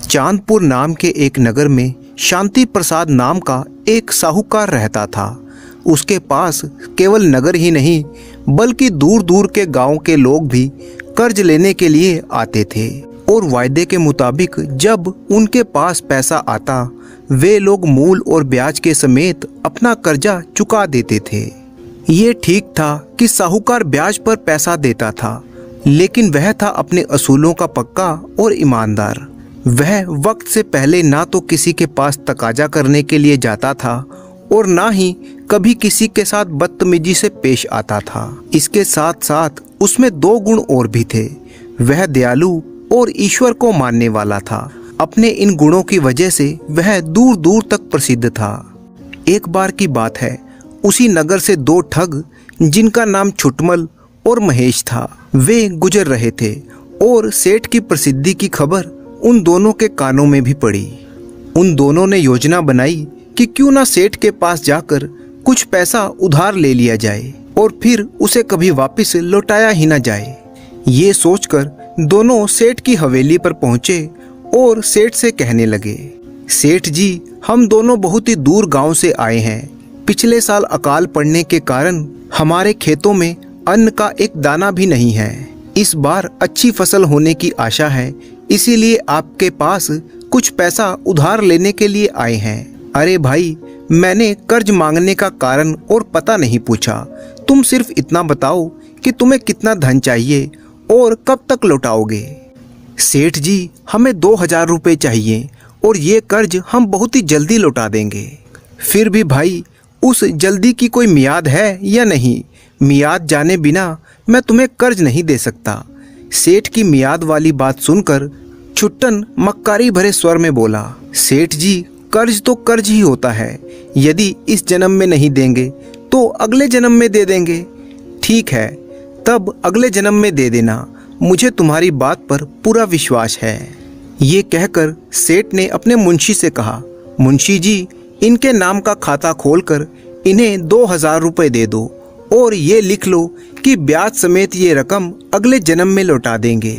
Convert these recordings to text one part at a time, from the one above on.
चांदपुर नाम के एक नगर में शांति प्रसाद नाम का एक साहूकार रहता था। उसके पास केवल नगर ही नहीं बल्कि दूर दूर के गांव के लोग भी कर्ज लेने के लिए आते थे और वायदे के मुताबिक जब उनके पास पैसा आता वे लोग मूल और ब्याज के समेत अपना कर्जा चुका देते थे। ये ठीक था कि साहूकार ब्याज पर पैसा देता था, लेकिन वह था अपने असूलों का पक्का और ईमानदार। वह वक्त से पहले ना तो किसी के पास तकाजा करने के लिए जाता था और ना ही कभी किसी के साथ बदतमीजी से पेश आता था। इसके साथ साथ उसमें दो गुण और भी थे। वह दयालु और ईश्वर को मानने वाला था। अपने इन गुणों की वजह से वह दूर दूर तक प्रसिद्ध था। एक बार की बात है, उसी नगर से दो ठग जिनका नाम छुटमल और महेश था, वे गुजर रहे थे और सेठ की प्रसिद्धि की खबर उन दोनों के कानों में भी पड़ी। उन दोनों ने योजना बनाई कि क्यों ना सेठ के पास जाकर कुछ पैसा उधार ले लिया जाए और फिर उसे कभी वापस लौटाया ही ना जाए। ये सोचकर दोनों सेठ की हवेली पर पहुंचे और सेठ से कहने लगे, सेठ जी, हम दोनों बहुत ही दूर गांव से आए हैं। पिछले साल अकाल पड़ने के कारण हमारे खेतों में अन्न का एक दाना भी नहीं है। इस बार अच्छी फसल होने की आशा है, इसीलिए आपके पास कुछ पैसा उधार लेने के लिए आए हैं। अरे भाई, मैंने कर्ज मांगने का कारण और पता नहीं पूछा। तुम सिर्फ इतना बताओ कि तुम्हें कितना धन चाहिए और कब तक लौटाओगे। सेठ जी, हमें 2000 रुपये चाहिए और ये कर्ज हम बहुत ही जल्दी लौटा देंगे। फिर भी भाई, उस जल्दी की कोई मियाद है या नहीं? मियाद जाने बिना मैं तुम्हें कर्ज नहीं दे सकता। सेठ की मियाद वाली बात सुनकर छुट्टन मक्कारी भरे स्वर में बोला, सेठ जी, कर्ज तो कर्ज ही होता है। यदि इस जन्म में नहीं देंगे तो अगले जन्म में दे देंगे। ठीक है, तब अगले जन्म में दे देना। मुझे तुम्हारी बात पर पूरा विश्वास है। ये कहकर सेठ ने अपने मुंशी से कहा, मुंशी जी, इनके नाम का खाता खोलकर इन्हें 2000 रुपये दे दो और ये लिख लो कि ब्याज समेत ये रकम अगले जन्म में लौटा देंगे।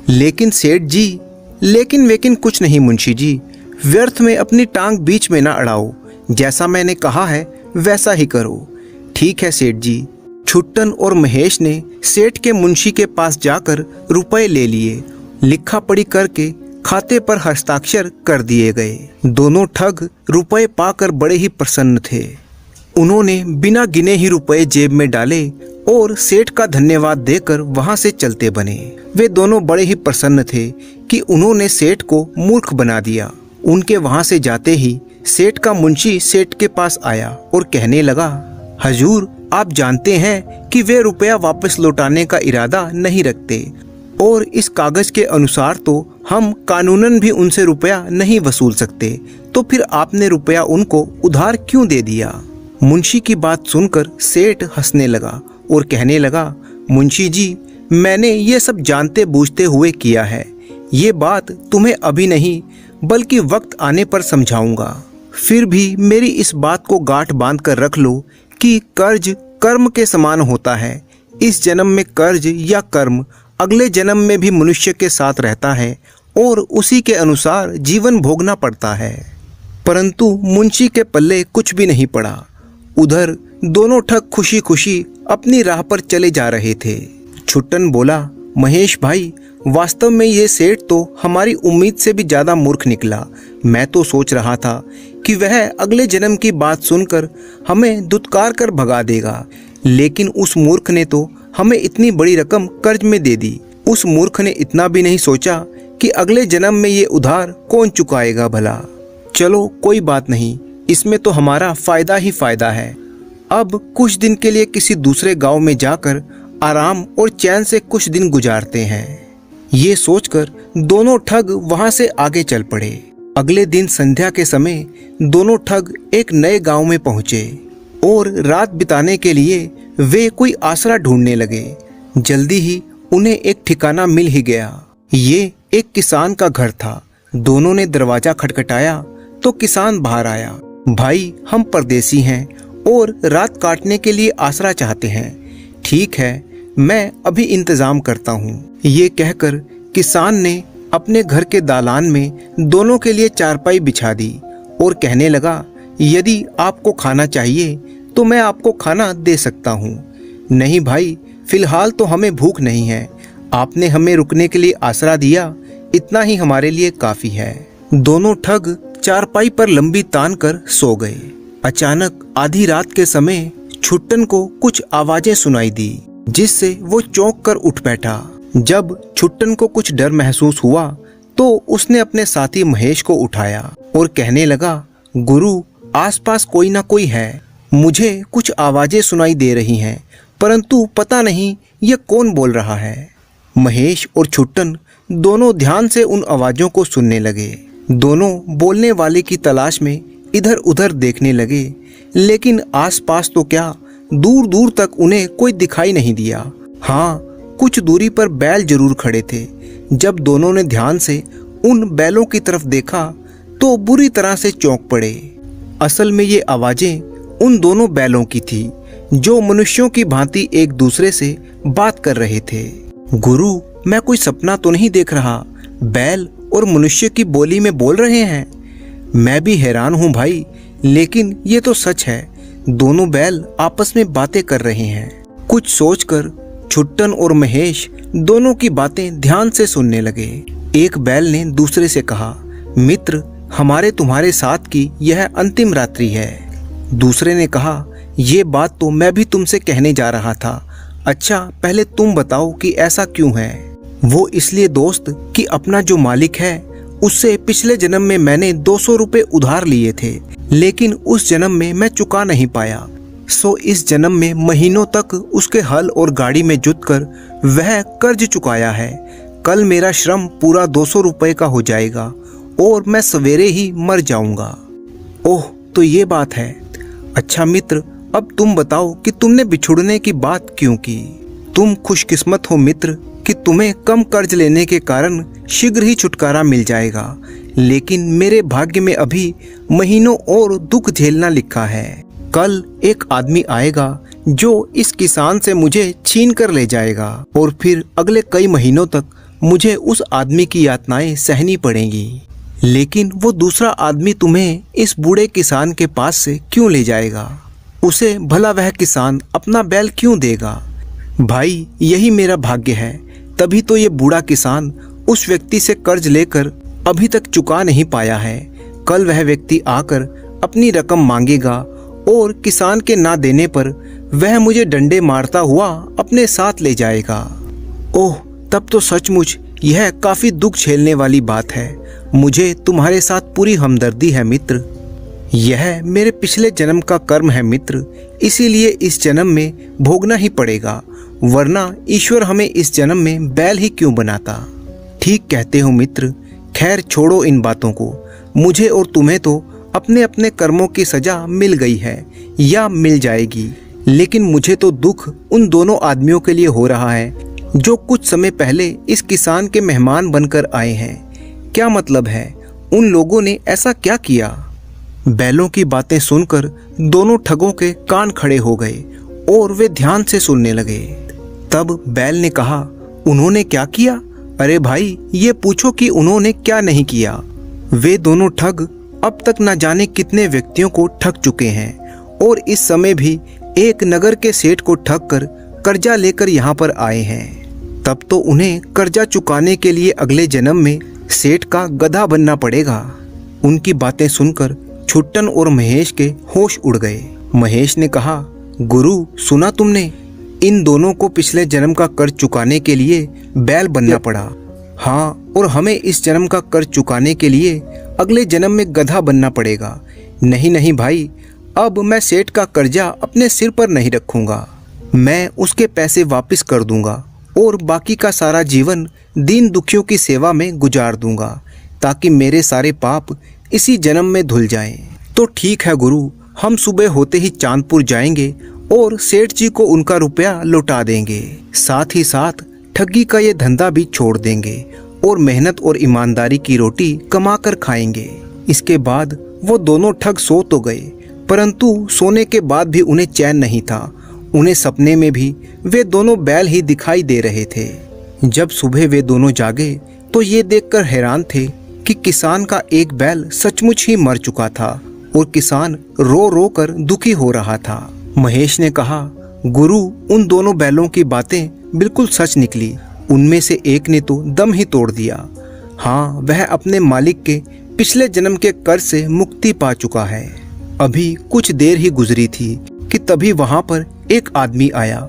लेकिन सेठ जी, लेकिन वेकिन कुछ नहीं मुंशी जी, व्यर्थ में अपनी टांग बीच में ना अड़ाओ। जैसा मैंने कहा है वैसा ही करो। ठीक है सेठ जी। छुट्टन और महेश ने सेठ के मुंशी के पास जाकर रुपए ले लिए। लिखा पढ़ी करके खाते पर हस्ताक्षर कर दिए गए। दोनों ठग रुपए पाकर बड़े ही प्रसन्न थे। उन्होंने बिना गिने ही रुपए जेब में डाले और सेठ का धन्यवाद देकर वहां से चलते बने। वे दोनों बड़े ही प्रसन्न थे कि उन्होंने सेठ को मूर्ख बना दिया। उनके वहां से जाते ही सेठ का मुंशी सेठ के पास आया और कहने लगा, हजूर, आप जानते हैं कि वे रुपया वापस लौटाने का इरादा नहीं रखते और इस कागज के अनुसार तो हम कानूनन भी उनसे रुपया नहीं वसूल सकते, तो फिर आपने रुपया उनको उधार क्यों दे दिया? मुंशी की बात सुनकर सेठ हंसने लगा और कहने लगा, मुंशी जी, मैंने ये सब जानते बूझते हुए किया है। ये बात तुम्हें अभी नहीं बल्कि वक्त आने पर समझाऊंगा। फिर भी मेरी इस बात को गांठ बांध कर रख लो कि कर्ज कर्म के समान होता है। इस जन्म में कर्ज या कर्म अगले जन्म में भी मनुष्य के साथ रहता है और उसी के अनुसार जीवन भोगना पड़ता है। परंतु मुंशी के पल्ले कुछ भी नहीं पड़ा। उधर दोनों ठग खुशी खुशी अपनी राह पर चले जा रहे थे। छुट्टन बोला, महेश भाई, वास्तव में ये सेठ तो हमारी उम्मीद से भी ज्यादा मूर्ख निकला। मैं तो सोच रहा था कि वह अगले जन्म की बात सुनकर हमें दुत्कार कर भगा देगा, लेकिन उस मूर्ख ने तो हमें इतनी बड़ी रकम कर्ज में दे दी। उस मूर्ख ने इतना भी नहीं सोचा कि अगले जन्म में ये उधार कौन चुकाएगा भला। चलो कोई बात नहीं, इसमें तो हमारा फायदा ही फायदा है। अब कुछ दिन के लिए किसी दूसरे गांव में जाकर आराम और चैन से कुछ दिन गुजारते हैं। ये सोचकर दोनों ठग वहां से आगे चल पड़े। अगले दिन संध्या के समय दोनों ठग एक नए गांव में पहुंचे और रात बिताने के लिए वे कोई आसरा ढूंढने लगे। जल्दी ही उन्हें एक ठिकाना मिल ही गया। ये एक किसान का घर था। दोनों ने दरवाजा खटखटाया तो किसान बाहर आया। भाई, हम परदेसी हैं और रात काटने के लिए आसरा चाहते हैं। ठीक है, मैं अभी इंतजाम करता हूँ। ये कहकर किसान ने अपने घर के दालान में दोनों के लिए चारपाई बिछा दी और कहने लगा, यदि आपको खाना चाहिए तो मैं आपको खाना दे सकता हूँ। नहीं भाई, फिलहाल तो हमें भूख नहीं है। आपने हमें रुकने के लिए आसरा दिया, इतना ही हमारे लिए काफी है। दोनों ठग चारपाई पर लंबी तान कर सो गए। अचानक आधी रात के समय छुट्टन को कुछ आवाजें सुनाई दी, जिससे वो चौंक कर उठ बैठा। जब छुट्टन को कुछ डर महसूस हुआ तो उसने अपने साथी महेश को उठाया और कहने लगा, गुरु, आसपास कोई ना कोई है। मुझे कुछ आवाजें सुनाई दे रही हैं, परंतु पता नहीं ये कौन बोल रहा है। महेश और छुट्टन दोनों ध्यान से उन आवाजों को सुनने लगे। दोनों बोलने वाले की तलाश में इधर उधर देखने लगे, लेकिन आसपास तो क्या, दूर दूर तक उन्हें कोई दिखाई नहीं दिया। हाँ, कुछ दूरी पर बैल जरूर खड़े थे। जब दोनों ने ध्यान से उन बैलों की तरफ देखा तो बुरी तरह से चौंक पड़े। असल में ये आवाजें उन दोनों बैलों की थी जो मनुष्यों की भांति एक दूसरे से बात कर रहे थे। गुरु, मैं कोई सपना तो नहीं देख रहा? बैल और मनुष्य की बोली में बोल रहे हैं। मैं भी हैरान हूँ भाई, लेकिन ये तो सच है। दोनों बैल आपस में बातें कर रहे हैं। कुछ सोचकर छुट्टन और महेश दोनों की बातें ध्यान से सुनने लगे। एक बैल ने दूसरे से कहा, मित्र, हमारे तुम्हारे साथ की यह अंतिम रात्रि है। दूसरे ने कहा, ये बात तो मैं भी तुमसे कहने जा रहा था। अच्छा, पहले तुम बताओ कि ऐसा क्यों है? वो इसलिए दोस्त कि अपना जो मालिक है उससे पिछले जन्म में मैंने 200 रुपए उधार लिए थे, लेकिन उस जन्म में मैं चुका नहीं पाया। सो इस जन्म में महीनों तक उसके हल और गाड़ी में जुटकर वह कर्ज चुकाया है। कल मेरा श्रम पूरा 200 रुपए का हो जाएगा और मैं सवेरे ही मर जाऊंगा। ओह, तो ये बात है। अच्छा मित्र, अब तुम बताओ कि तुमने बिछुड़ने की बात क्यों की? तुम खुशकिस्मत हो मित्र कि तुम्हें कम कर्ज लेने के कारण शीघ्र ही छुटकारा मिल जाएगा, लेकिन मेरे भाग्य में अभी महीनों और दुख झेलना लिखा है। कल एक आदमी आएगा जो इस किसान से मुझे छीन कर ले जाएगा और फिर अगले कई महीनों तक मुझे उस आदमी की यातनाएं सहनी पड़ेंगी। लेकिन वो दूसरा आदमी तुम्हें इस बूढ़े किसान के पास से क्यों ले जाएगा? उसे भला वह किसान अपना बैल क्यों देगा? भाई, यही मेरा भाग्य है। तभी तो ये बूढ़ा किसान उस व्यक्ति से कर्ज लेकर अभी तक चुका नहीं पाया है। कल वह व्यक्ति आकर अपनी रकम मांगेगा और किसान के ना देने पर वह मुझे डंडे मारता हुआ अपने साथ ले जाएगा। ओह, तब तो सचमुच यह काफी दुख झेलने वाली बात है। मुझे तुम्हारे साथ पूरी हमदर्दी है मित्र। यह मेरे पिछले जन्म का कर्म है मित्र, इसीलिए इस जन्म में भोगना ही पड़ेगा, वरना ईश्वर हमें इस जन्म में बैल ही क्यों बनाता। ठीक कहते हो मित्र। खैर छोड़ो इन बातों को। मुझे और तुम्हें तो अपने अपने कर्मों की सजा मिल गई है या मिल जाएगी, लेकिन मुझे तो दुख उन दोनों आदमियों के लिए हो रहा है जो कुछ समय पहले इस किसान के मेहमान बनकर आए हैं। क्या मतलब है? उन लोगों ने ऐसा क्या किया? बैलों की बातें सुनकर दोनों ठगों के कान खड़े हो गए और वे ध्यान से सुनने लगे। तब बैल ने कहा, उन्होंने क्या किया? अरे भाई, ये पूछो कि उन्होंने क्या नहीं किया। वे दोनों ठग अब तक न जाने कितने व्यक्तियों को ठग चुके हैं और इस समय भी एक नगर के सेठ को ठग कर कर्जा लेकर यहाँ पर आए हैं। तब तो उन्हें कर्जा चुकाने के लिए अगले जन्म में सेठ का गधा बनना पड़ेगा। उनकी बातें सुनकर छुट्टन और महेश के होश उड़ गए। महेश ने कहा, गुरु, सुना तुमने? इन दोनों को पिछले जन्म का कर्ज चुकाने के लिए बैल बनना पड़ा। हाँ, और हमें इस जन्म का कर्ज चुकाने के लिए अगले जन्म में गधा बनना पड़ेगा। नहीं नहीं भाई, अब मैं सेठ का कर्जा अपने सिर पर नहीं रखूंगा। मैं उसके पैसे वापस कर दूंगा और बाकी का सारा जीवन दीन दुखियों की सेवा में गुजार दूंगा, ताकि मेरे सारे पाप इसी जन्म में धुल जाएं। तो ठीक है गुरु, हम सुबह होते ही चांदपुर जाएंगे और सेठ जी को उनका रुपया लौटा देंगे। साथ ही साथ ठगी का ये धंधा भी छोड़ देंगे और मेहनत और ईमानदारी की रोटी कमा कर खाएंगे। इसके बाद वो दोनों ठग सो तो गए, परंतु सोने के बाद भी उन्हें चैन नहीं था। उन्हें सपने में भी वे दोनों बैल ही दिखाई दे रहे थे। जब सुबह वे दोनों जागे तो ये देखकर हैरान थे कि किसान का एक बैल सचमुच ही मर चुका था और किसान रो रो कर दुखी हो रहा था। महेश ने कहा, गुरु, उन दोनों बैलों की बातें बिल्कुल सच निकली। उनमें से एक ने तो दम ही तोड़ दिया। हाँ, वह अपने मालिक के पिछले जन्म के कर्ज से मुक्ति पा चुका है। अभी कुछ देर ही गुजरी थी कि तभी वहां पर एक आदमी आया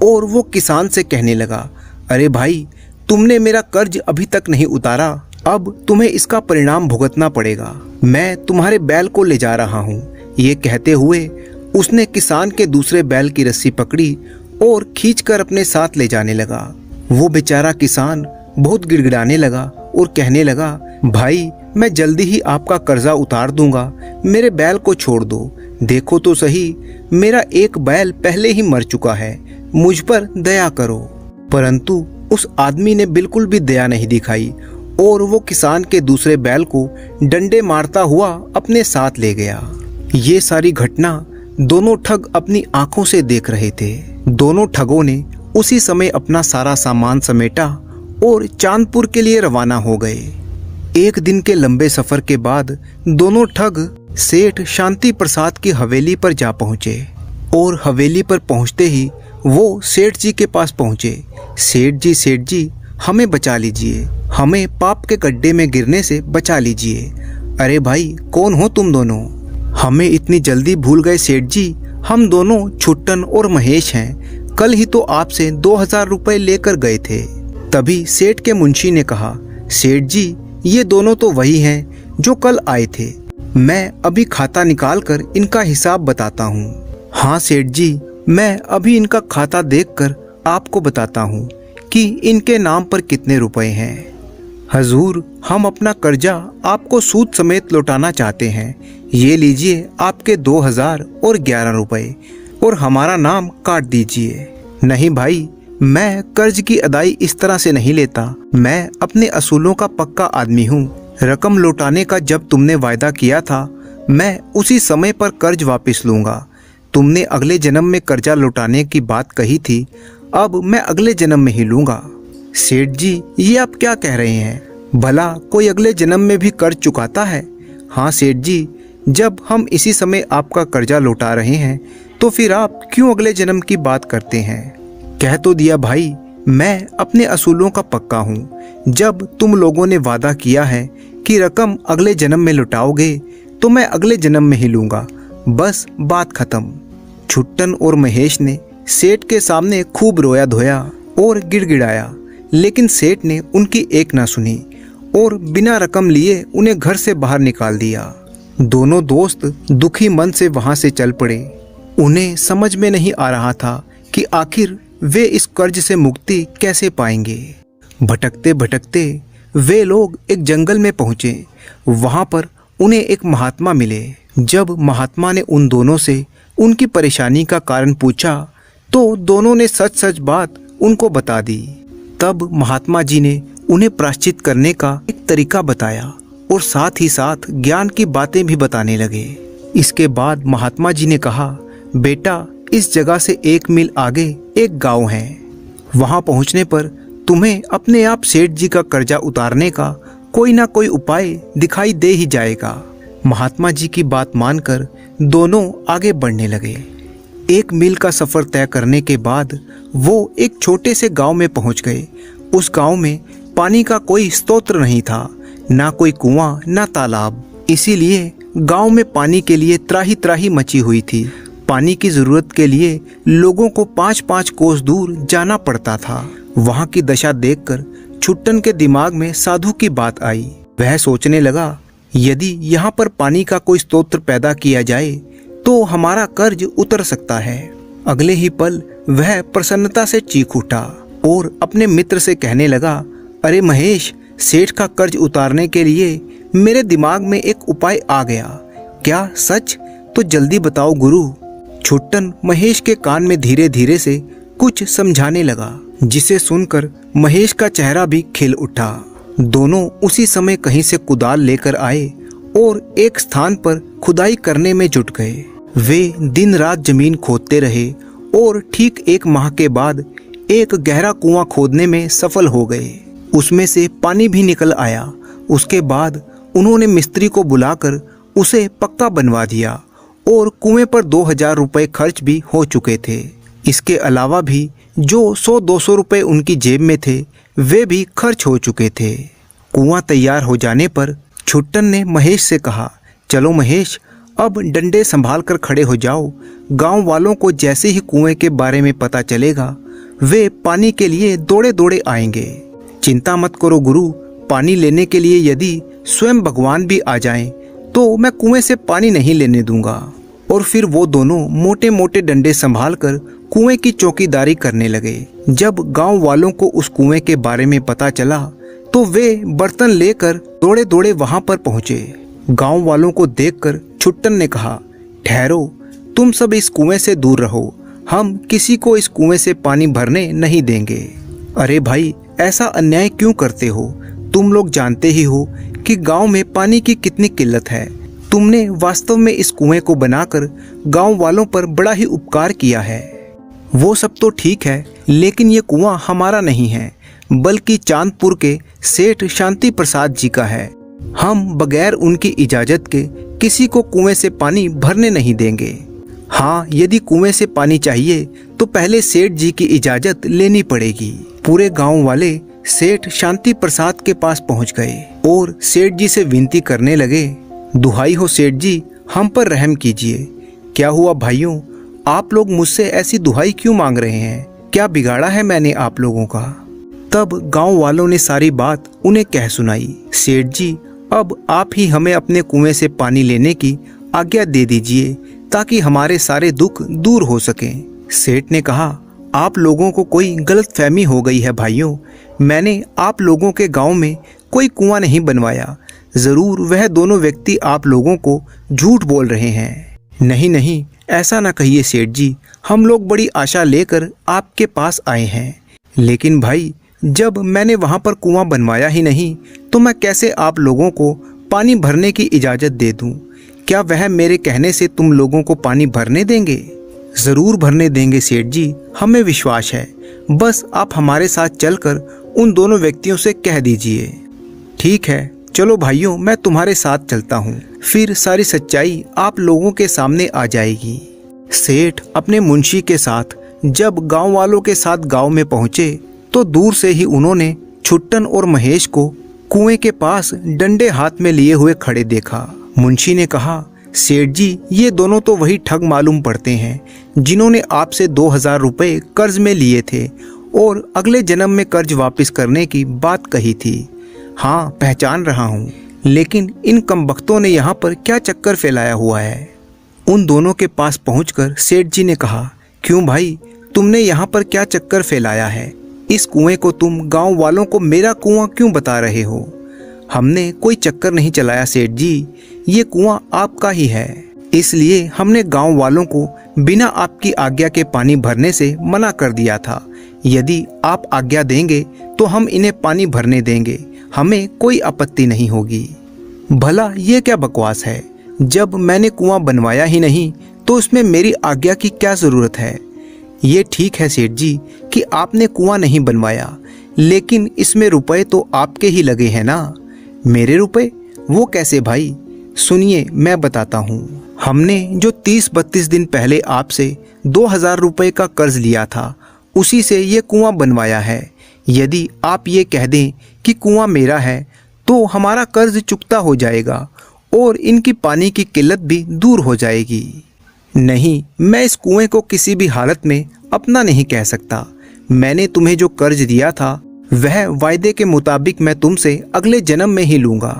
और वो किसान से कहने लगा, अरे भाई, तुमने मेरा कर्ज अभी तक नहीं उतारा, अब तुम्हें इसका परिणाम भुगतना पड़ेगा। मैं तुम्हारे बैल को ले जा रहा हूँ। ये कहते हुए उसने किसान के दूसरे बैल की रस्सी पकड़ी और खींचकर अपने साथ ले जाने लगा। वो बेचारा किसान बहुत गिड़गिड़ाने लगा और कहने लगा, भाई, मैं जल्दी ही आपका कर्जा उतार दूंगा, मेरे बैल को छोड़ दो। देखो तो सही, मेरा एक बैल पहले ही मर चुका है, मुझ पर दया करो। परंतु उस आदमी ने बिल्कुल भी दया नहीं दिखाई और वो किसान के दूसरे बैल को डंडे मारता हुआ अपने साथ ले गया। ये सारी घटना दोनों ठग अपनी आंखों से देख रहे थे। दोनों ठगों ने उसी समय अपना सारा सामान समेटा और चांदपुर के लिए रवाना हो गए। एक दिन के लंबे सफर के बाद दोनों ठग सेठ शांति प्रसाद की हवेली पर जा पहुंचे और हवेली पर पहुंचते ही वो सेठ जी के पास पहुंचे। सेठ जी, हमें बचा लीजिए, हमें पाप के गड्ढे में गिरने से बचा लीजिए। अरे भाई, कौन हो तुम दोनों? हमें इतनी जल्दी भूल गए सेठ जी, हम दोनों छुट्टन और महेश हैं। कल ही तो आपसे 2000 रुपए लेकर गए थे। तभी सेठ के मुंशी ने कहा, सेठ जी, ये दोनों तो वही हैं जो कल आए थे। मैं अभी खाता निकाल कर इनका हिसाब बताता हूँ। हाँ सेठ जी, मैं अभी इनका खाता देखकर आपको बताता हूँ कि इनके नाम पर कितने रुपए हैं। हजूर, हम अपना कर्जा आपको सूद समेत लौटाना चाहते हैं। ये लीजिए आपके 2000 और 11 रुपए और हमारा नाम काट दीजिए। नहीं भाई, मैं कर्ज की अदाई इस तरह से नहीं लेता। मैं अपने असूलों का पक्का आदमी हूँ। रकम लौटाने का जब तुमने वायदा किया था, मैं उसी समय पर कर्ज वापस लूँगा। तुमने अगले जन्म में कर्जा लौटाने की बात कही थी, अब मैं अगले जन्म में ही लूँगा। सेठ जी, ये आप क्या कह रहे हैं? भला कोई अगले जन्म में भी कर्ज चुकाता है? हाँ सेठ जी, जब हम इसी समय आपका कर्जा लौटा रहे हैं तो फिर आप क्यों अगले जन्म की बात करते हैं? कह तो दिया भाई, मैं अपने असूलों का पक्का हूँ। जब तुम लोगों ने वादा किया है कि रकम अगले जन्म में लौटाओगे तो मैं अगले जन्म में ही लूँगा। बस बात खत्म। छुट्टन और महेश ने सेठ के सामने खूब रोया धोया और गिड़गिड़ाया, लेकिन सेठ ने उनकी एक ना सुनी और बिना रकम लिए उन्हें घर से बाहर निकाल दिया। दोनों दोस्त दुखी मन से वहां से चल पड़े। उन्हें समझ में नहीं आ रहा था कि आखिर वे इस कर्ज से मुक्ति कैसे पाएंगे। भटकते भटकते वे लोग एक जंगल में पहुंचे। वहां पर उन्हें एक महात्मा मिले। जब महात्मा ने उन दोनों से उनकी परेशानी का कारण पूछा तो दोनों ने सच सच बात उनको बता दी। तब महात्मा जी ने उन्हें प्रायश्चित करने का एक तरीका बताया और साथ ही साथ ज्ञान की बातें भी बताने लगे। इसके बाद महात्मा जी ने कहा, बेटा, इस जगह से 1 मील आगे एक गांव है। वहां पहुंचने पर तुम्हें अपने आप सेठ जी का कर्जा उतारने का कोई ना कोई उपाय दिखाई दे ही जाएगा। महात्मा जी की बात मानकर दोनों आगे बढ़ने लगे। 1 मील का सफर तय करने के बाद वो एक छोटे से गांव में पहुंच गए। उस गांव में पानी का कोई स्रोत नहीं था, ना कोई कुआं ना तालाब। इसीलिए गांव में पानी के लिए त्राही त्राही मची हुई थी। पानी की जरूरत के लिए लोगों को 5-5 कोस दूर जाना पड़ता था। वहां की दशा देखकर छुट्टन के दिमाग में साधु की बात आई। वह सोचने लगा, यदि यहाँ पर पानी का कोई स्रोत पैदा किया जाए तो हमारा कर्ज उतर सकता है। अगले ही पल वह प्रसन्नता से चीख उठा और अपने मित्र से कहने लगा, अरे महेश, सेठ का कर्ज उतारने के लिए मेरे दिमाग में एक उपाय आ गया। क्या सच? तो जल्दी बताओ गुरु। छुट्टन महेश के कान में धीरे धीरे से कुछ समझाने लगा, जिसे सुनकर महेश का चेहरा भी खिल उठा। दोनों उसी समय कहीं से कुदाल लेकर आए और एक स्थान पर खुदाई करने में जुट गए। वे दिन रात जमीन खोदते रहे और ठीक 1 माह के बाद एक गहरा कुआं खोदने में सफल हो गए। उसमें से पानी भी निकल आया। उसके बाद उन्होंने मिस्त्री को बुलाकर उसे पक्का बनवा दिया और कुएं पर 2000 रुपये खर्च भी हो चुके थे। इसके अलावा भी जो 100-200 रुपये उनकी जेब में थे वे भी खर्च हो चुके थे। कुआं तैयार हो जाने पर छुट्टन ने महेश से कहा, चलो महेश, अब डंडे संभाल कर खड़े हो जाओ। गांव वालों को जैसे ही कुएं के बारे में पता चलेगा वे पानी के लिए दौड़े दौड़े आएंगे। चिंता मत करो गुरु, पानी लेने के लिए यदि स्वयं भगवान भी आ जाएं तो मैं कुएं से पानी नहीं लेने दूंगा। और फिर वो दोनों मोटे मोटे डंडे संभालकर कुएं की चौकीदारी करने लगे। जब गांव वालों को उस कुएं के बारे में पता चला तो वे बर्तन लेकर दौड़े दौड़े वहां पर पहुंचे। गांव वालों को देखकर छुट्टन ने कहा, ठहरो, तुम सब इस कुएं से दूर रहो, हम किसी को इस कुएं से पानी भरने नहीं देंगे। अरे भाई, ऐसा अन्याय क्यों करते हो? तुम लोग जानते ही हो कि गांव में पानी की कितनी किल्लत है। तुमने वास्तव में इस कुएं को बनाकर गांव वालों पर बड़ा ही उपकार किया है। वो सब तो ठीक है, लेकिन ये कुआं हमारा नहीं है, बल्कि चांदपुर के सेठ शांति प्रसाद जी का है। हम बगैर उनकी इजाजत के किसी को कुएं से पानी भरने नहीं देंगे। हाँ, यदि कुएं से पानी चाहिए तो पहले सेठ जी की इजाजत लेनी पड़ेगी। पूरे गांव वाले सेठ शांति प्रसाद के पास पहुंच गए और सेठ जी से विनती करने लगे, दुहाई हो सेठ जी, हम पर रहम कीजिए। क्या हुआ भाइयों, आप लोग मुझसे ऐसी दुहाई क्यों मांग रहे हैं? क्या बिगाड़ा है मैंने आप लोगों का? तब गांव वालों ने सारी बात उन्हें कह सुनाई। सेठ जी, अब आप ही हमें अपने कुएं से पानी लेने की आज्ञा दे दीजिए ताकि हमारे सारे दुख दूर हो सकें। सेठ ने कहा, आप लोगों को कोई गलतफहमी हो गई है भाइयों, मैंने आप लोगों के गांव में कोई कुआं नहीं बनवाया। जरूर वह दोनों व्यक्ति आप लोगों को झूठ बोल रहे हैं। नहीं नहीं, ऐसा ना कहिए सेठ जी, हम लोग बड़ी आशा लेकर आपके पास आए हैं। लेकिन भाई, जब मैंने वहां पर कुआं बनवाया ही नहीं तो मैं कैसे आप लोगों को पानी भरने की इजाजत दे दूं? क्या वह मेरे कहने से तुम लोगों को पानी भरने देंगे? जरूर भरने देंगे सेठ जी, हमें विश्वास है। बस आप हमारे साथ चलकर उन दोनों व्यक्तियों से कह दीजिए। ठीक है, चलो भाइयों, मैं तुम्हारे साथ चलता हूँ, फिर सारी सच्चाई आप लोगों के सामने आ जाएगी। सेठ अपने मुंशी के साथ जब गांव वालों के साथ गांव में पहुंचे तो दूर से ही उन्होंने छुट्टन और महेश को कुएं के पास डंडे हाथ में लिए हुए खड़े देखा। मुंशी ने कहा, सेठ जी, ये दोनों तो वही ठग मालूम पड़ते हैं जिन्होंने आपसे 2000 रुपये कर्ज में लिए थे और अगले जन्म में कर्ज वापस करने की बात कही थी। हाँ, पहचान रहा हूँ, लेकिन इन कमबख्तों ने यहाँ पर क्या चक्कर फैलाया हुआ है? उन दोनों के पास पहुंचकर सेठ जी ने कहा, क्यों भाई, तुमने यहाँ पर क्या चक्कर फैलाया है? इस कुएं को तुम गांव वालों को मेरा कुआं क्यों बता रहे हो? हमने कोई चक्कर नहीं चलाया सेठ जी, ये कुआं आपका ही है, इसलिए हमने गांव वालों को बिना आपकी आज्ञा के पानी भरने से मना कर दिया था। यदि आप आज्ञा देंगे तो हम इन्हें पानी भरने देंगे, हमें कोई आपत्ति नहीं होगी। भला ये क्या बकवास है? जब मैंने कुआं बनवाया ही नहीं तो इसमें मेरी आज्ञा की क्या जरूरत है? ये ठीक है सेठ जी कि आपने कुआं नहीं बनवाया, लेकिन इसमें रुपए तो आपके ही लगे हैं ना। मेरे रुपए? वो कैसे भाई? सुनिए, मैं बताता हूँ। हमने जो 30-32 दिन पहले आपसे 2000 रुपये का कर्ज लिया था, उसी से ये कुआं बनवाया है। यदि आप ये कह दें कि कुआं मेरा है तो हमारा कर्ज चुकता हो जाएगा और इनकी पानी की किल्लत भी दूर हो जाएगी। नहीं, मैं इस कुएं को किसी भी हालत में अपना नहीं कह सकता। मैंने तुम्हें जो कर्ज दिया था वह वायदे के मुताबिक मैं तुमसे अगले जन्म में ही लूंगा।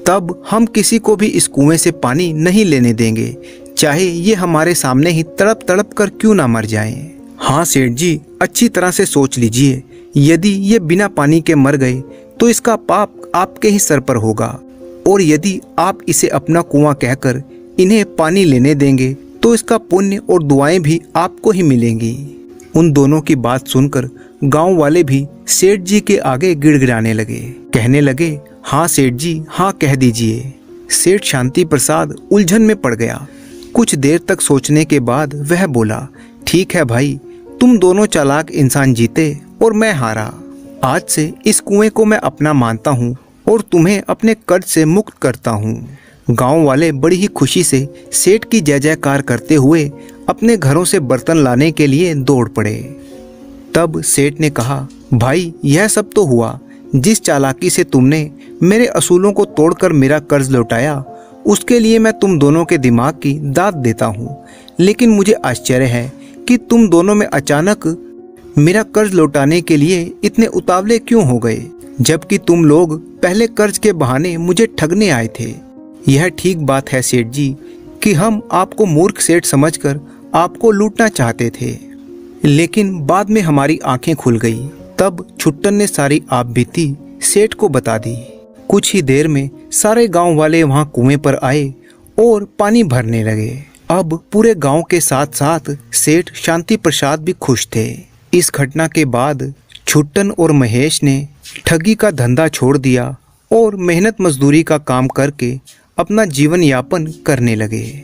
तब हम किसी को भी इस कुएं से पानी नहीं लेने देंगे, चाहे ये हमारे सामने ही तड़प तड़प कर क्यों ना मर जाएं। हाँ सेठ जी, अच्छी तरह से सोच लीजिए, यदि ये बिना पानी के मर गए तो इसका पाप आपके ही सर पर होगा, और यदि आप इसे अपना कुआं कहकर इन्हें पानी लेने देंगे तो इसका पुण्य और दुआएं भी आपको ही मिलेंगी। उन दोनों की बात सुनकर गांव वाले भी सेठ जी के आगे गिड़गिड़ाने लगे, कहने लगे, हाँ सेठ जी, हाँ कह दीजिए। सेठ शांति प्रसाद उलझन में पड़ गया। कुछ देर तक सोचने के बाद वह बोला, ठीक है भाई, तुम दोनों चालाक इंसान जीते और मैं हारा। आज से इस कुएं को मैं अपना मानता हूँ और तुम्हें अपने कर्ज से मुक्त करता हूँ। गांव वाले बड़ी ही खुशी से सेठ की जय जयकार करते हुए अपने घरों से बर्तन लाने के लिए दौड़ पड़े। तब सेठ ने कहा, भाई यह सब तो हुआ, जिस चालाकी से तुमने मेरे असूलों को तोड़कर मेरा कर्ज लौटाया उसके लिए मैं तुम दोनों के दिमाग की दाद देता हूँ। लेकिन मुझे आश्चर्य है कि तुम दोनों में अचानक मेरा कर्ज लौटाने के लिए इतने उतावले क्यों हो गए, जबकि तुम लोग पहले कर्ज के बहाने मुझे ठगने आए थे। यह ठीक बात है सेठ जी कि हम आपको मूर्ख सेठ समझकर आपको लूटना चाहते थे, लेकिन बाद में हमारी आंखें खुल गई। तब छुट्टन ने सारी आप बीती सेठ को बता दी। कुछ ही देर में सारे गांव वाले वहां कुएं पर आए और पानी भरने लगे। अब पूरे गांव के साथ साथ सेठ शांति प्रसाद भी खुश थे। इस घटना के बाद छुट्टन और महेश ने ठगी का धंधा छोड़ दिया और मेहनत मजदूरी का काम करके अपना जीवन यापन करने लगे।